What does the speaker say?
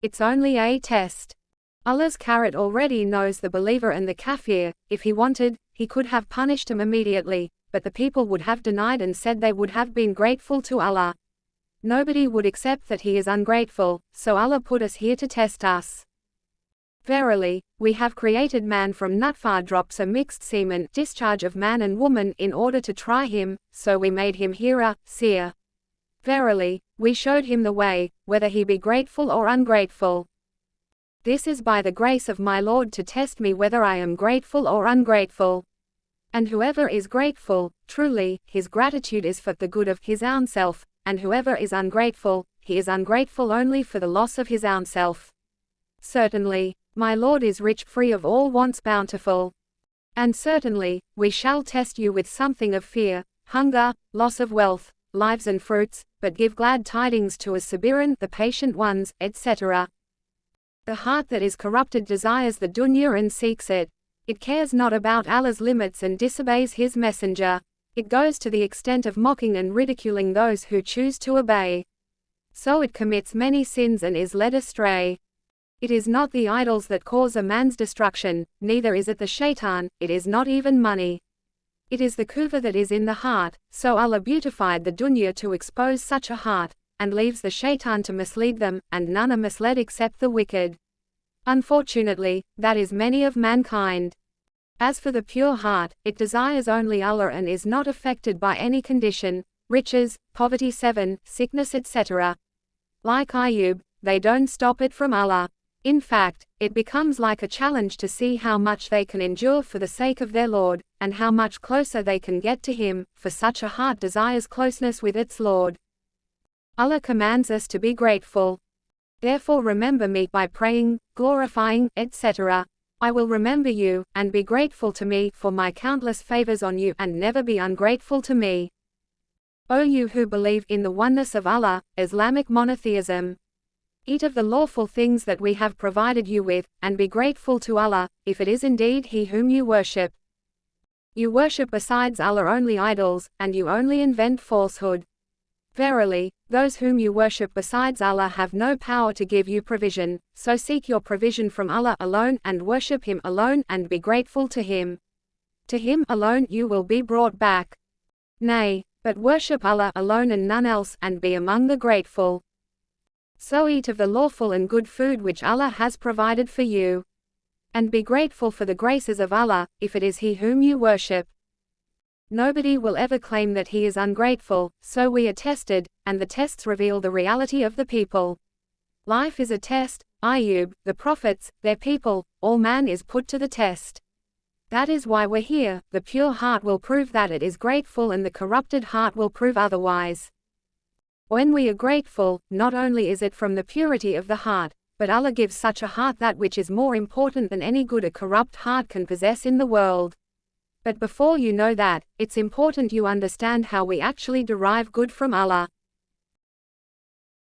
it's only a test. Allah's carrot already knows the believer and the kafir. If he wanted, he could have punished him immediately, but the people would have denied and said they would have been grateful to Allah. Nobody would accept that he is ungrateful, so Allah put us here to test us. Verily, we have created man from nutfah drops, a mixed semen discharge of man and woman, in order to try him, so we made him hearer, seer. Verily, we showed him the way, whether he be grateful or ungrateful. This is by the grace of my Lord to test me whether I am grateful or ungrateful. And whoever is grateful, truly, his gratitude is for the good of his own self, and whoever is ungrateful, he is ungrateful only for the loss of his own self. Certainly, my Lord is rich, free of all wants, bountiful. And certainly, we shall test you with something of fear, hunger, loss of wealth, lives and fruits, but give glad tidings to as-sabirin, the patient ones, etc. The heart that is corrupted desires the dunya and seeks it. It cares not about Allah's limits and disobeys His messenger. It goes to the extent of mocking and ridiculing those who choose to obey. So it commits many sins and is led astray. It is not the idols that cause a man's destruction, neither is it the shaitan, it is not even money. It is the kufr that is in the heart, so Allah beautified the dunya to expose such a heart, and leaves the shaitan to mislead them, and none are misled except the wicked. Unfortunately, that is many of mankind. As for the pure heart, it desires only Allah and is not affected by any condition, riches, poverty, sickness, etc. Like Ayub, they don't stop it from Allah. In fact, it becomes like a challenge to see how much they can endure for the sake of their Lord, and how much closer they can get to Him, for such a heart desires closeness with its Lord. Allah commands us to be grateful. Therefore remember me by praying, glorifying, etc. I will remember you, and be grateful to me for my countless favors on you, and never be ungrateful to me. O you who believe in the oneness of Allah, Islamic monotheism. Eat of the lawful things that we have provided you with, and be grateful to Allah, if it is indeed He whom you worship. You worship besides Allah only idols, and you only invent falsehood. Verily, those whom you worship besides Allah have no power to give you provision, so seek your provision from Allah alone, and worship Him alone, and be grateful to Him. To Him alone you will be brought back. Nay, but worship Allah alone and none else, and be among the grateful. So eat of the lawful and good food which Allah has provided for you. And be grateful for the graces of Allah, if it is He whom you worship. Nobody will ever claim that he is ungrateful, so we are tested, and the tests reveal the reality of the people. Life is a test. Ayub, the prophets, their people, all man is put to the test. That is why we're here. The pure heart will prove that it is grateful, and the corrupted heart will prove otherwise. When we are grateful, not only is it from the purity of the heart, but Allah gives such a heart that which is more important than any good a corrupt heart can possess in the world. But before you know that, it's important you understand how we actually derive good from Allah.